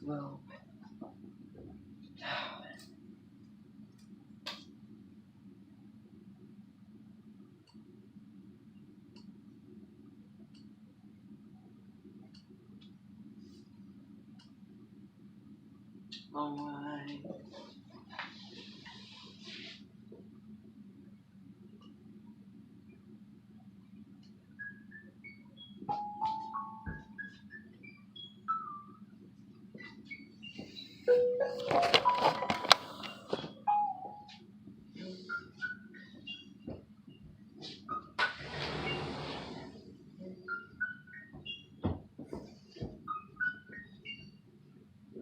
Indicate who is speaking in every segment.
Speaker 1: Well, alright.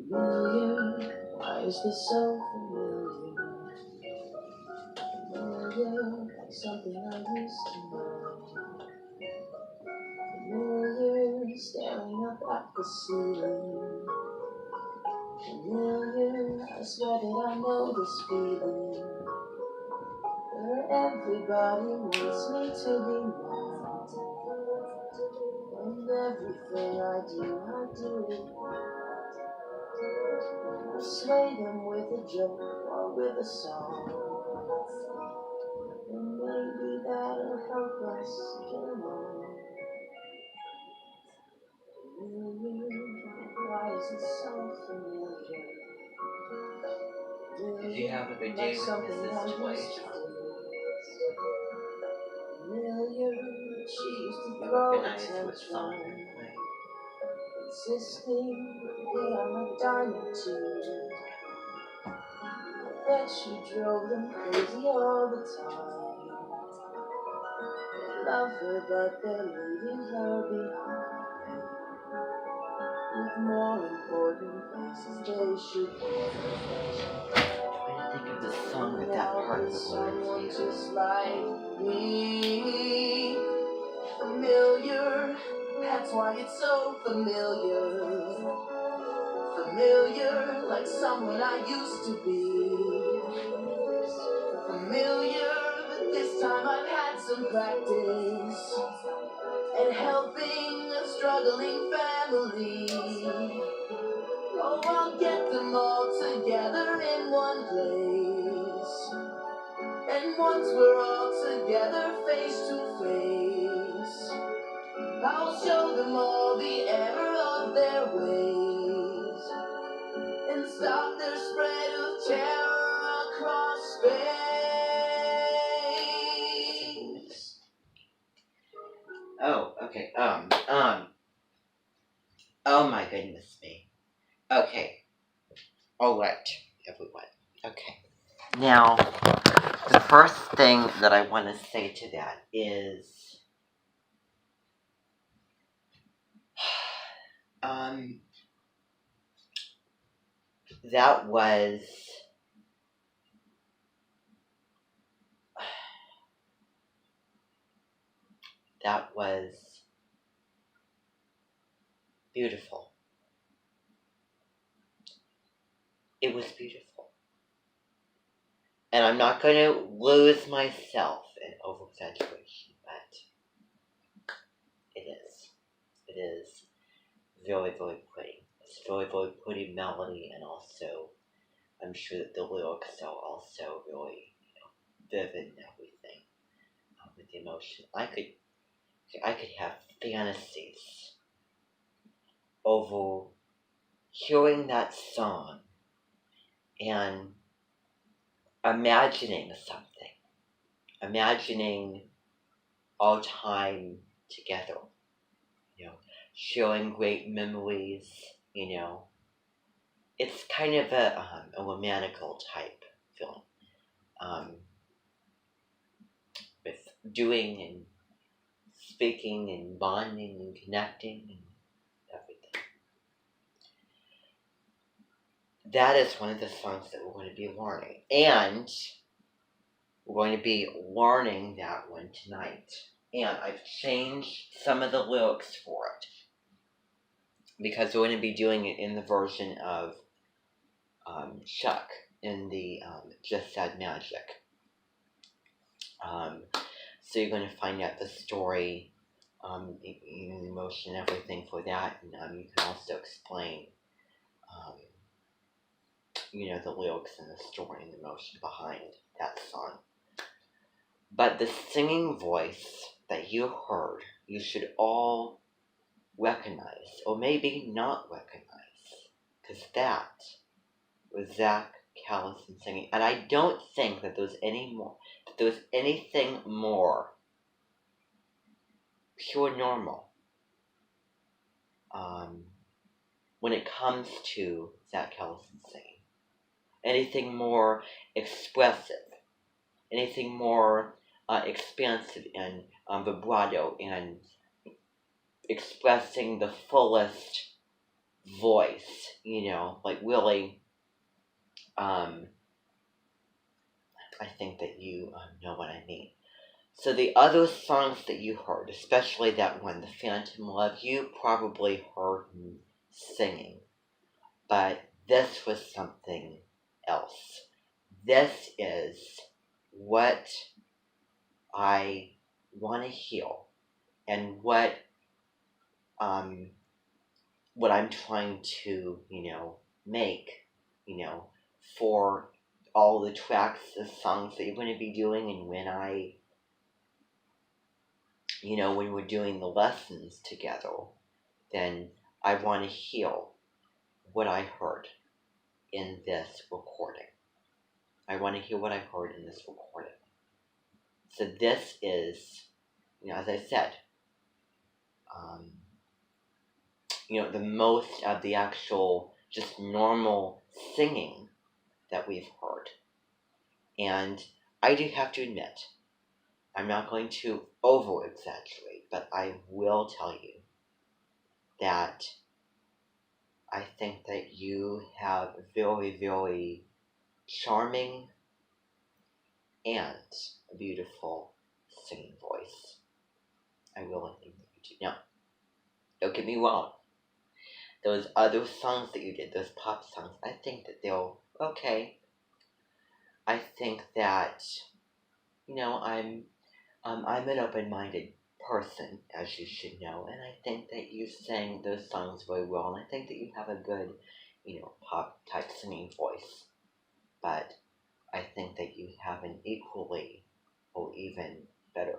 Speaker 1: Familiar, why is this so familiar? Familiar, like something I used to know. Familiar, staring up at the ceiling. Familiar, I swear that I know this feeling. Where everybody wants me to be mine. And everything I do it. I sway them with a joke or with a song. And maybe that'll help us get along. Why is it so familiar? Did you have a good day with Mrs. Joyce? Familiar, she used to throw a tantrum, insisting that I'm a dime or two. That she drove them crazy all the time. They love her, but they're leaving her behind. With more important things they should be. Trying to think of the song with that part of the lyrics. Just like me, familiar. That's why it's so familiar. Familiar, like someone I used to be. Familiar, but this time I've had some practice at helping a struggling family. Oh, I'll get them all together in one place. And once we're all together face to face, I'll show them all the error of their ways and stop their spread of terror across space. Oh, okay. Oh my goodness me. Okay. All right, everyone. Okay. Now, the first thing that I want to say to that is, that was beautiful. It was beautiful. And I'm not going to lose myself in over-exaggeration, but it is. It is very, very pretty. It's very, very pretty melody, and also, I'm sure that the lyrics are also really, vivid and everything, with the emotion. I could have fantasies over hearing that song and imagining something, imagining our time together, sharing great memories, It's kind of a romantical type film, with doing and speaking and bonding and connecting and everything. That is one of the songs that we're going to be learning. And we're going to be learning that one tonight. And I've changed some of the lyrics for it, because we're going to be doing it in the version of Chuck
Speaker 2: in the Just Sad Magic. So you're going to find out the story, the emotion, everything for that, and you can also explain, um, the lyrics and the story and the emotion behind that song. But the singing voice that you heard, you should all recognize, or maybe not recognize, because that was Zach Callison singing. And I don't think that there was anything more pure normal when it comes to Zach Callison singing. Anything more expressive, anything more expansive and vibrato and expressing the fullest voice, like really, I think that you know what I mean. So the other songs that you heard, especially that one, The Phantom Love, you probably heard me singing, but this was something else. This is what I want to heal, and what I'm trying to, make, for all the tracks, the songs that you're going to be doing, and when we're doing the lessons together, then I want to heal what I heard in this recording. I want to hear what I heard in this recording. So this is, as I said, the most of the actual just normal singing that we've heard. And I do have to admit, I'm not going to over-exaggerate, but I will tell you that I think that you have a very, very charming and a beautiful singing voice. I really think that you do. Now, don't get me wrong. Those other songs that you did, those pop songs, I think that they're okay. I think that, I'm an open-minded person, as you should know, and I think that you sang those songs very well, and I think that you have a good, pop-type singing voice. But I think that you have an equally, or even better,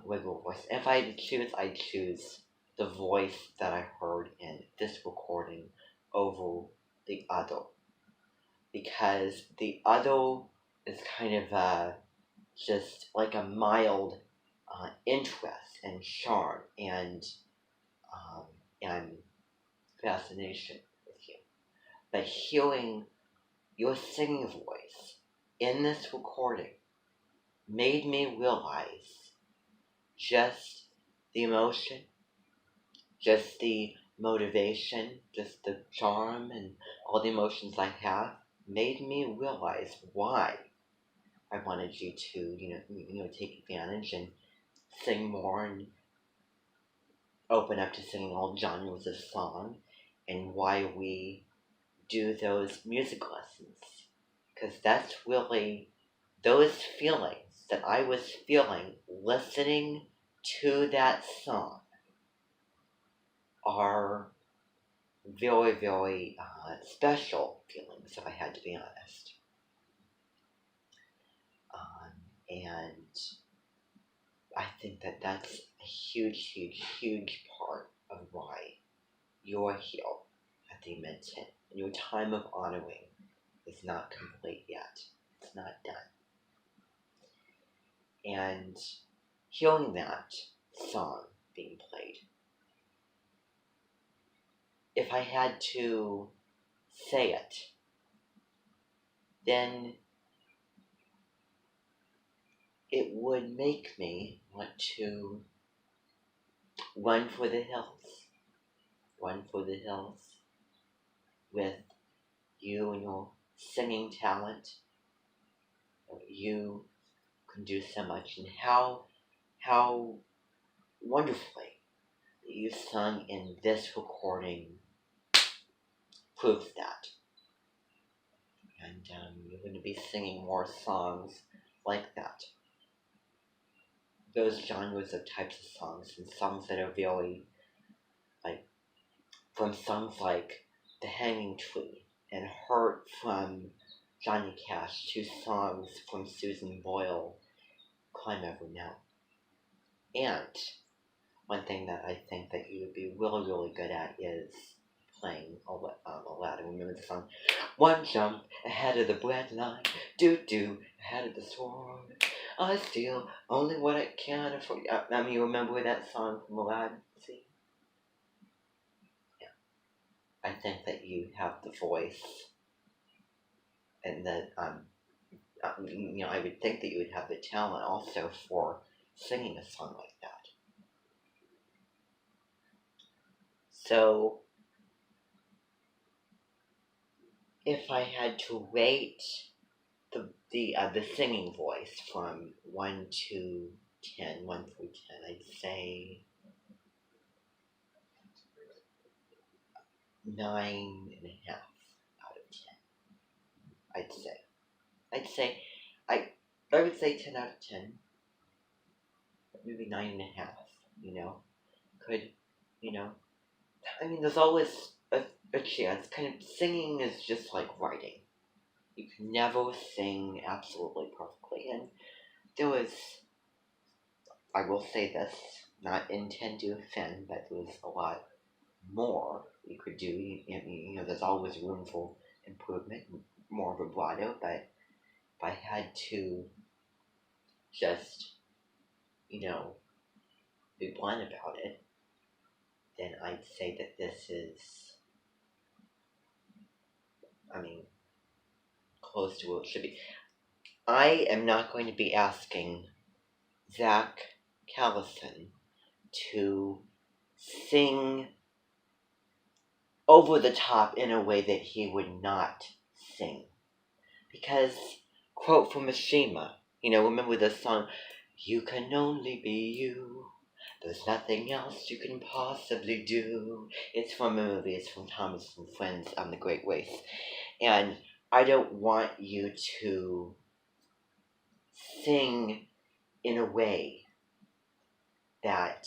Speaker 2: regular voice. If I had to choose, I'd choose the voice that I heard in this recording over the other. Because the other is kind of just like a mild interest and charm and fascination with you. But hearing your singing voice in this recording made me realize just the emotion, just the motivation, just the charm and all the emotions I have, made me realize why I wanted you to, take advantage and sing more and open up to singing all genres of song, and why we do those music lessons. Because that's really those feelings that I was feeling listening to that song are very, very special feelings, if I had to be honest. And I think that that's a huge, huge, huge part of why you're here at the Mint10. And your time of honoring is not complete yet. It's not done. And hearing that song being played, if I had to say it, then it would make me want to run for the hills. Run for the hills with you and your singing talent. You can do so much, and how wonderfully you sung in this recording proves that. And you're going to be singing more songs like that. Those genres of types of songs, and songs that are very, like, from songs like The Hanging Tree and Hurt from Johnny Cash to songs from Susan Boyle, Climb Every Mountain. And one thing that I think that you would be really, really good at is playing Aladdin. Remember the song? One jump ahead of the bread line, do ahead of the sword. I steal only what I can afford. I mean, you remember that song from Aladdin? See? Yeah. I think that you have the voice, and that I would think that you would have the talent also for singing a song like that. So, if I had to rate the singing voice from 1 to 10, 1 through 10, I'd say 9.5 out of 10. I would say 10 out of 10, but maybe 9.5. You know, could you know? I mean, there's always a chance. Kind of singing is just like writing. You can never sing absolutely perfectly, and there was, I will say this, not intend to offend, but there was a lot more you could do. There's always room for improvement, more vibrato, but if I had to just, be blunt about it, then I'd say that this is, close to what it should be. I am not going to be asking Zach Callison to sing over the top in a way that he would not sing. Because, quote from Mishima, remember the song, "You can only be you, there's nothing else you can possibly do." It's from a movie, it's from Thomas and Friends on The Great Race. And I don't want you to sing in a way that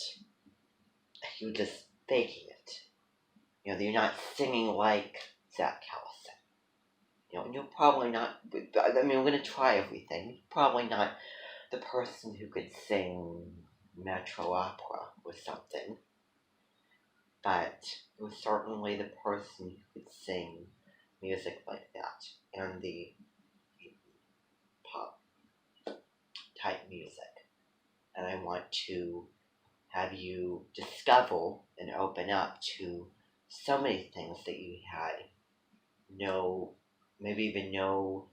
Speaker 2: you're just faking it. That you're not singing like Zach Callison. And you're probably not, we're going to try everything. Probably not the person who could sing metro opera or something. But it was certainly the person who could sing music like that. And the pop type music. And I want to have you discover and open up to so many things that you had maybe even no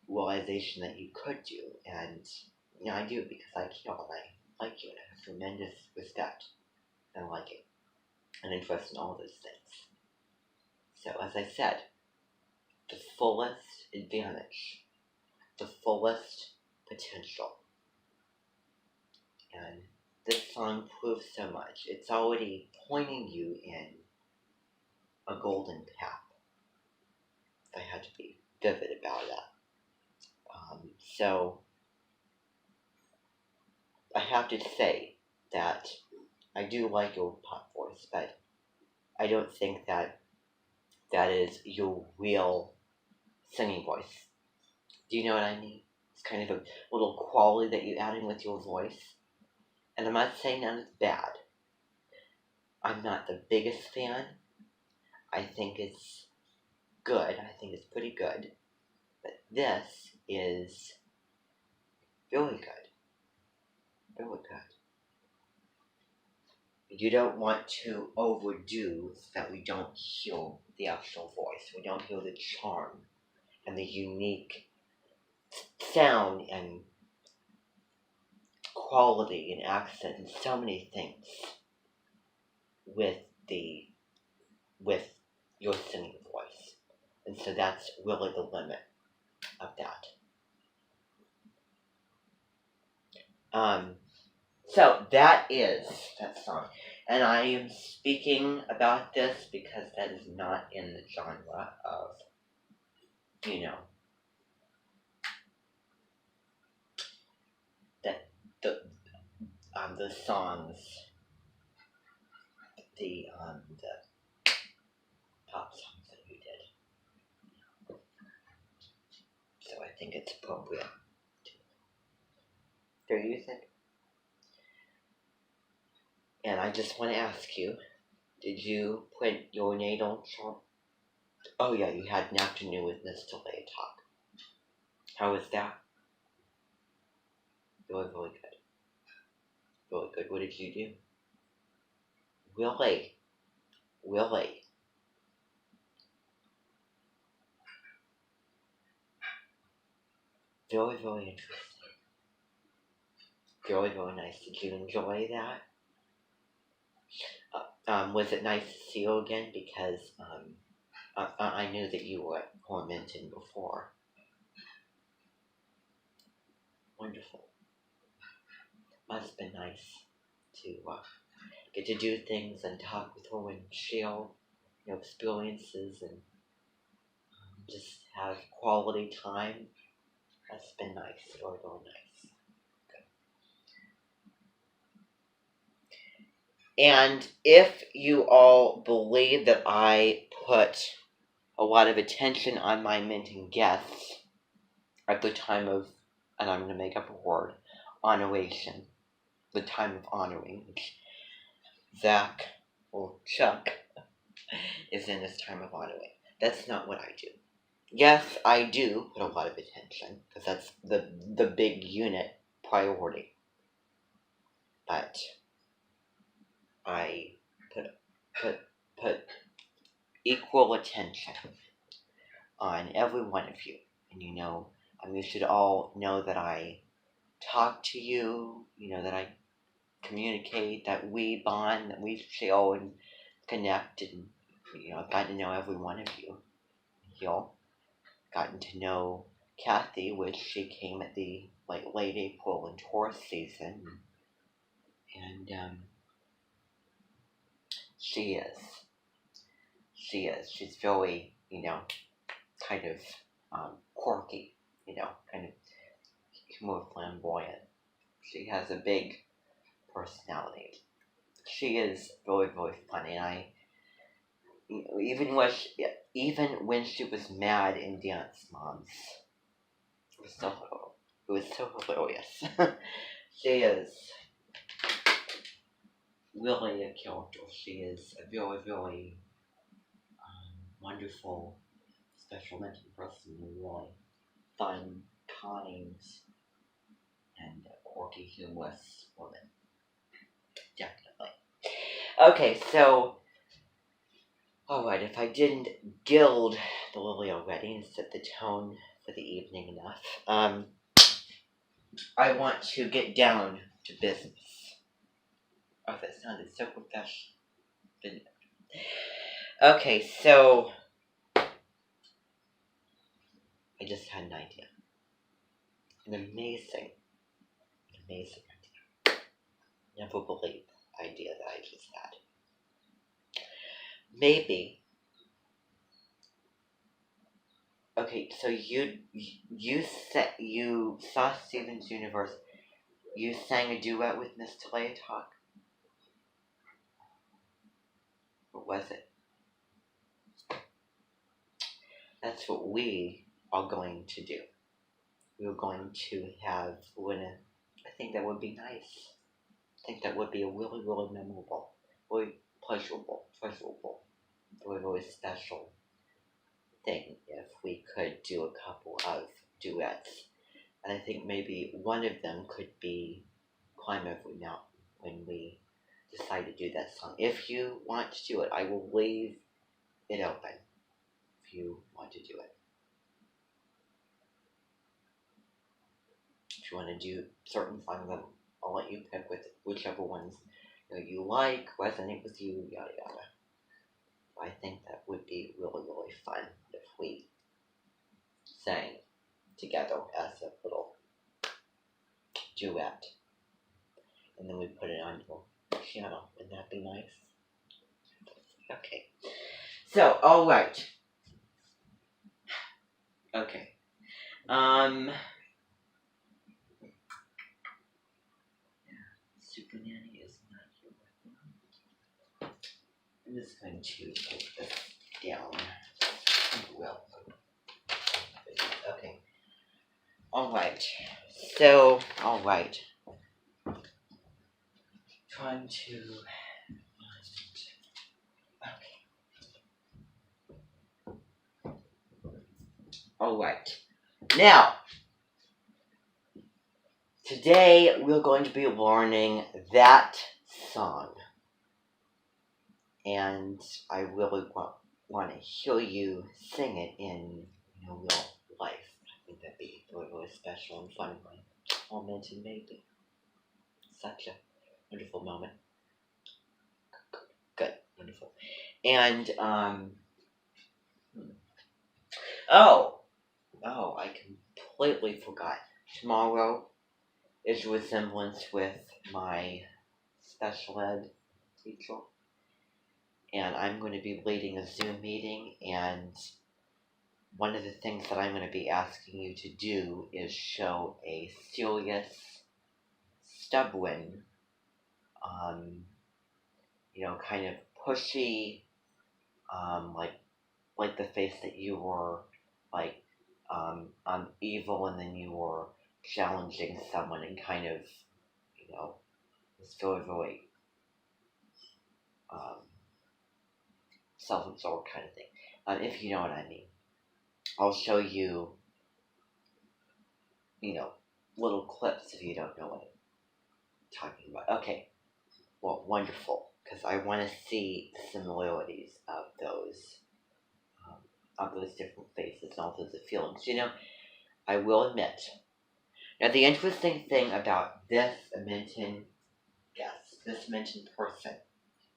Speaker 2: realization that you could do. And I do it because I care and I like you and I have tremendous respect and liking and interest in all those things. So as I said, the fullest advantage, the fullest potential. And this song proves so much. It's already pointing you in a golden path. If I had to be vivid about that. So I have to say that I do like your pop voice, but I don't think that is your real singing voice. Do you know what I mean? It's kind of a little quality that you add in with your voice. And I'm not saying that it's bad. I'm not the biggest fan. I think it's good. I think it's pretty good. But this is really good. Really good. You don't want to overdo so that we don't hear the actual voice. We don't hear the charm and the unique sound and quality and accent and so many things with your singing voice. And so that's really the limit of that. So that is that song. And I am speaking about this because that is not in the genre of, the songs, the pop songs that you did. So I think it's appropriate. Do you think? And I just want to ask you, did you put your natal chart? Oh yeah, you had an afternoon with Miss Delay Talk. How was that? Really, really good. Really good. What did you do? Really? Really? Very, very interesting. Very, very nice. Did you enjoy that? Was it nice to see you again? Because I knew that you were at Tormenton before. Wonderful. Must have been nice to get to do things and talk with her and share, experiences and just have quality time. That's been nice. Very, very nice. And if you all believe that I put a lot of attention on my minting guests at the time of, and I'm going to make up a word, honoration, the time of honoring, which Zach or Chuck is in this time of honoring. That's not what I do. Yes, I do put a lot of attention, because that's the big unit priority. But I put equal attention on every one of you. And you should all know that I talk to you, that I communicate, that we bond, that we share and connect, and I've gotten to know every one of you. You've gotten to know Kathy, which she came at the late April and Taurus season, and she's very, kind of quirky, kind of more flamboyant. She has a big personality. She is very, very funny, and even when she was mad in Dance Moms, it was so hilarious. She is really a character. She is a very, very wonderful, special mental person, and really fun, kind, and quirky, humorous woman. Definitely. Okay, so, alright, if I didn't gild the lily already and set the tone for the evening enough, I want to get down to business. Oh, that sounded so professional, didn't it? Okay, so I just had an idea. An amazing idea. Never believe the idea that I just had. Maybe. Okay, so you saw Steven's Universe. You sang a duet with Miss Talea Talk. What was it? That's what we are going to do. We're going to have Luna. I think that would be nice. I think that would be a really, really memorable, really pleasurable, really, really special thing if we could do a couple of duets. And I think maybe one of them could be Climb Every Mountain when we decide to do that song. If you want to do it, I will leave it open if you want to do it. If you want to do certain songs, I'll let you pick with whichever ones you like, resonate with you, yada yada. I think that would be really, really fun if we sang together as a little duet. And then we put it on your channel. Wouldn't that be nice? Okay. So, alright. Okay. Super Nanny is not here with me. I'm just going to take this down. Well, okay. Alright. So, alright. Trying to Alright. Now, today we're going to be learning that song. And I really want to hear you sing it in real life. I think that'd be really, really special and fun. I'll mention maybe. Such a wonderful moment. Good. Wonderful. And, I completely forgot. Tomorrow is a resemblance with my special ed teacher. And I'm going to be leading a Zoom meeting, and one of the things that I'm going to be asking you to do is show a serious, stubborn, kind of pushy, like the face that you were, evil, and then you were challenging someone and kind of, this very, self-absorbed kind of thing. If you know what I mean. I'll show you, little clips if you don't know what I'm talking about. Okay, well, wonderful, because I want to see the similarities of those different faces and all those feelings. I will admit. Now, the interesting thing about this mentioned guest, this mentioned person,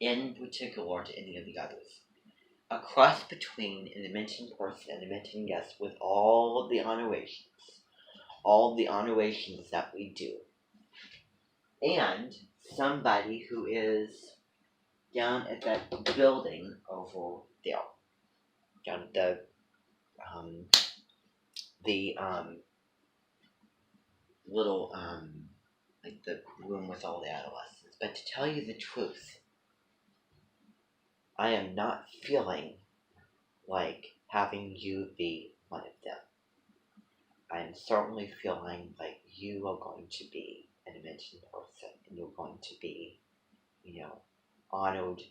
Speaker 2: in particular to any of the others, a cross between an mentioned person and a mentioned guest with all of the honoritions that we do, and somebody who is down at that building over there, down at the little like the room with all the adolescents. But to tell you the truth, I am not feeling like having you be one of them. I am certainly feeling like you are going to be an mentioned person, and you're going to be, honored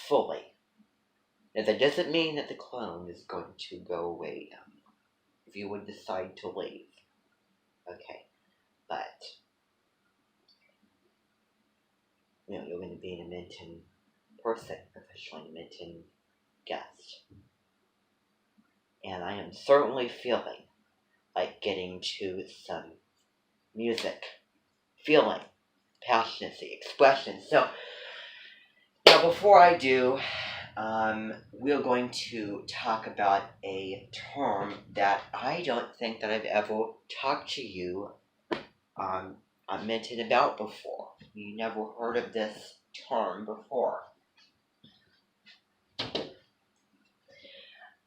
Speaker 2: fully. Now, that doesn't mean that the clone is going to go away if you would decide to leave. Okay, but you're going to be an mentioned person, officially a mentioned guest. And I am certainly feeling like getting to some music, feeling, passionacy, expression. So, now before I do, we're going to talk about a term that I don't think that I've ever talked to you, mentioned about before. You never heard of this term before.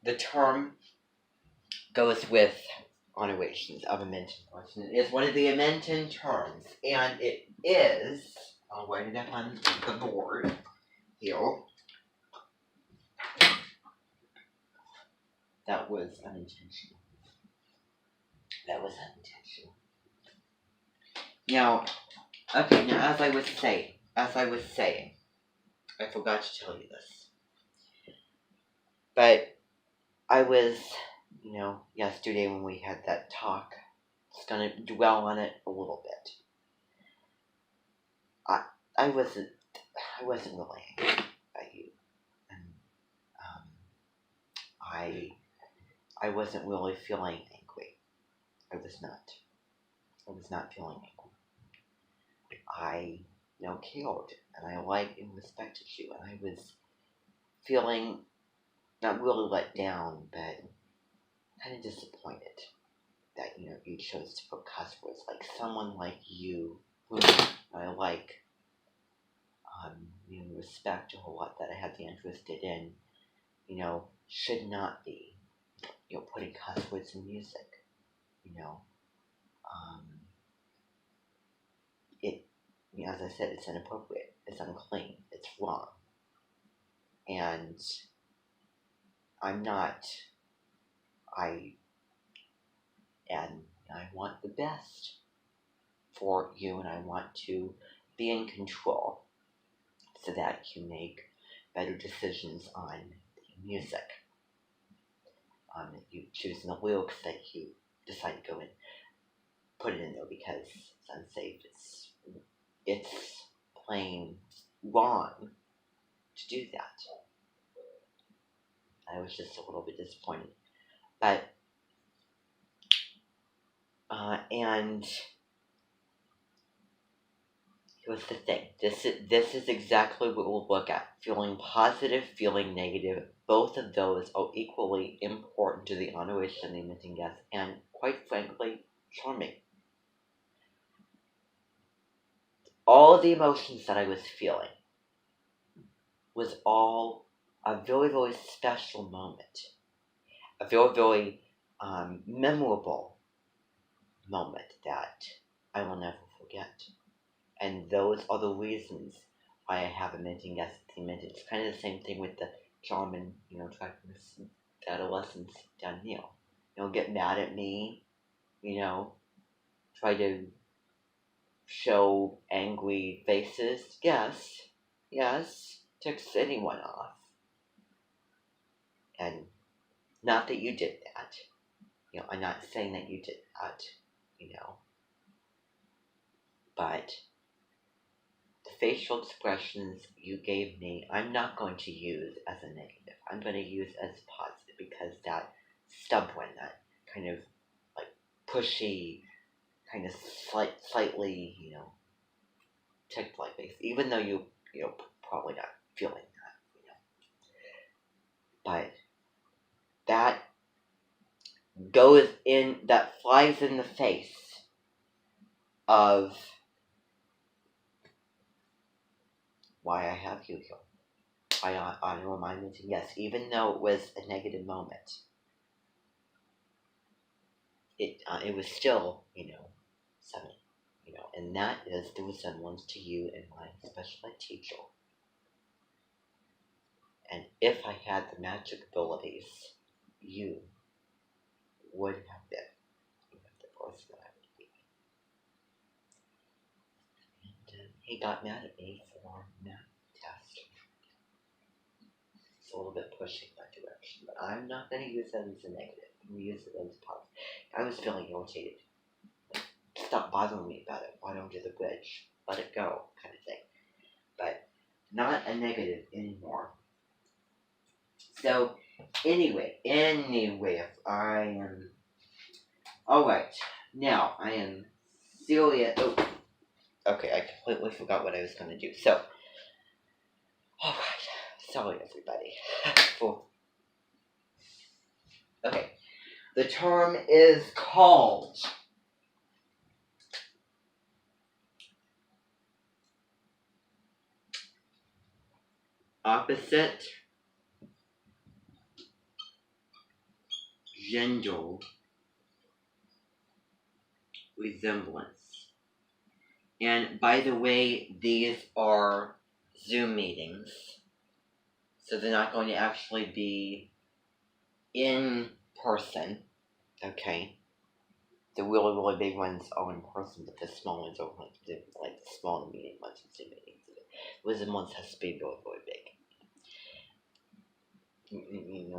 Speaker 2: The term goes with honoritions of a mentioned person. It is one of the mentioned terms, and it is, I'll write it up on the board here. That was unintentional. Now, okay, now as I was saying, I forgot to tell you this. But I was, yesterday when we had that talk, just gonna dwell on it a little bit. I wasn't really angry at you. And I wasn't really feeling angry. I was not feeling angry. I, cared, and I liked and respected you, and I was feeling not really let down, but kind of disappointed that, you chose to put cuss words. Like someone like you, who I like, respect a whole lot, that I have the interest in, should not be, putting cuss words in music, it as I said, it's inappropriate, it's unclean, it's wrong. And I want the best for you, and I want to be in control so that you make better decisions on the music. That you choose the lyrics, that you decide to go and put it in there because it's unsafe. It's plain wrong to do that. I was just a little bit disappointed. But and here's the thing. This is exactly what we'll look at. Feeling positive, feeling negative. Both of those are equally important to the honorary ascending missing guest, and quite frankly, charming. All of the emotions that I was feeling was all a very, very special moment. A very, very memorable moment that I will never forget. And those are the reasons why I have a minting guest minted. It's kind of the same thing with the Jarman, tracking adolescents down here. Get mad at me, try to show angry faces. Yes, ticks anyone off. And not that you did that. I'm not saying that you did that, but the facial expressions you gave me, I'm not going to use as a negative. I'm going to use as positive, because that stubborn, that kind of like pushy, kind of slightly, tick-like face, even though you probably not feeling that, but that flies in the face of why I have you here. I reminded you, yes, even though it was a negative moment, it was still, something, and that is the resemblance to you and my special ed teacher. And if I had the magic abilities, you would have been the person that I would be. And he got mad at me for math test. It's a little bit pushing that direction, but I'm not going to use that as a negative. I'm going to use it as a positive. I was feeling irritated. Stop bothering me about it. Why don't you do the bridge? Let it go, kind of thing. But not a negative anymore. So, anyway, if I am... Alright, now, I am serious... Oh, okay, I completely forgot what I was going to do. So, alright, sorry everybody. Okay, the term is called... opposite gender resemblance. And by the way, these are Zoom meetings, so they're not going to actually be in person, okay? The really, really big ones are in person, but the small ones are like the small medium ones and Zoom meetings. The wisdom ones has to be really, really big,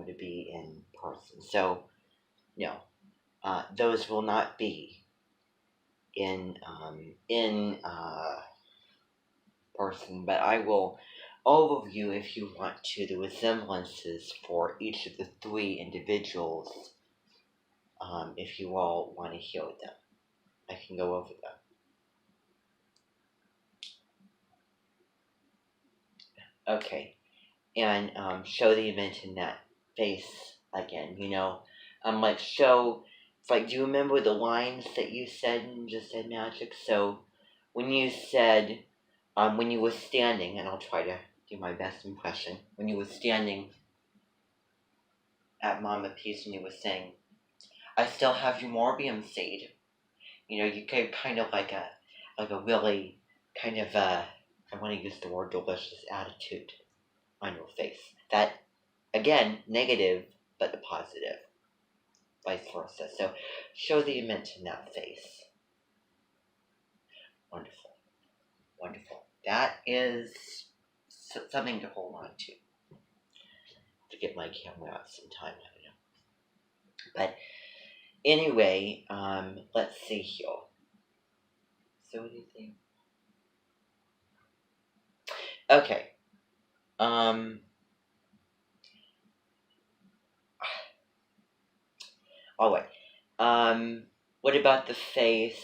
Speaker 2: to be in person. So, no, those will not be in person, but I will overview, if you want to, the resemblances for each of the three individuals, if you all want to hear them. I can go over them. Okay, and show the image in that face again, show, it's like, do you remember the lines that you said in Just Said Magic? So, when you said, when you were standing, and I'll try to do my best impression, when you were standing at Mama Peace and you were saying, I still have your Morbium seed. You could kind of like a really kind of I want to use the word delicious attitude on your face. That, again, negative, but the positive, vice versa. So show that you meant in that face. Wonderful. Wonderful. That is something to hold on to. To get my camera out sometime, I don't know. But anyway, let's see here. So what do you think? Okay. Alright. What about the face?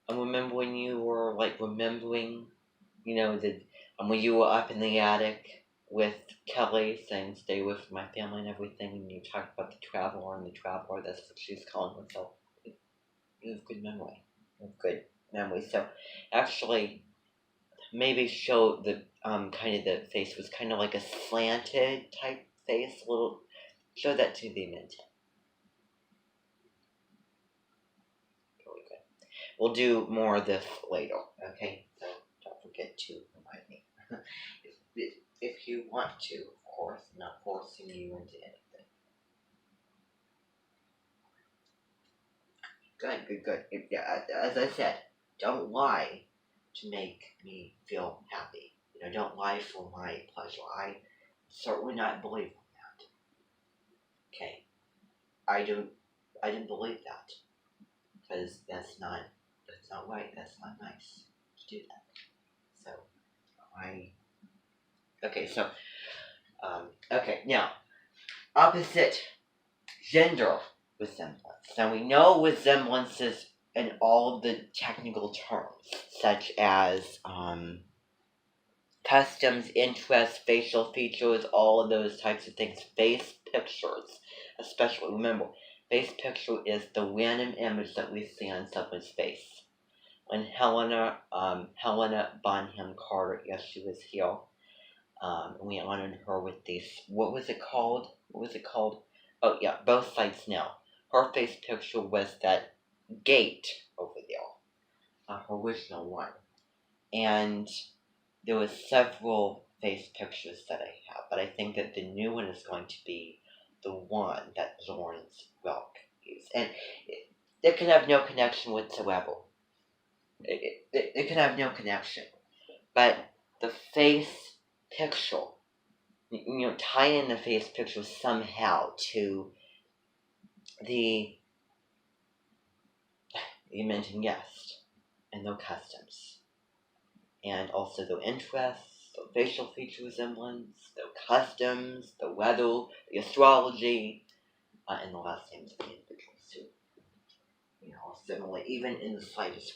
Speaker 2: I remember when you were remembering, when you were up in the attic with Kelly saying stay with my family and everything, and you talked about the traveler and the traveler, that's what she's calling herself. You have good memory. You have good memory. So actually, maybe show the kind of the face was kind of like a slanted type face, show that to the mentor. Really good. We'll do more of this later, okay? So don't forget to remind me. if you want to, of course, I'm not forcing you into anything. Good. Yeah, as I said, don't lie to make me feel happy. Don't lie for my pleasure. I certainly not believe in that. Okay, I didn't believe that because that's not right. That's not nice to do that. So okay. Now, opposite gender resemblance. Now we know resemblances in all of the technical terms, such as customs, interests, facial features, all of those types of things. Face pictures, especially. Remember, face picture is the random image that we see on someone's face. When Helena Bonham Carter, yes, she was here, we honored her with these, what was it called? Oh yeah, Both Sides Now. Her face picture was that gate over there, her original one. And there were several face pictures that I have, but I think that the new one is going to be the one that Lawrence Welk used. And it can have no connection whatsoever. It can have no connection. But the face picture, tie in the face picture somehow to the mentioned guest and their customs, and also their interests, their facial feature resemblance, their customs, the weather, the astrology, and the last names of the individuals too. Similarly, even in the slightest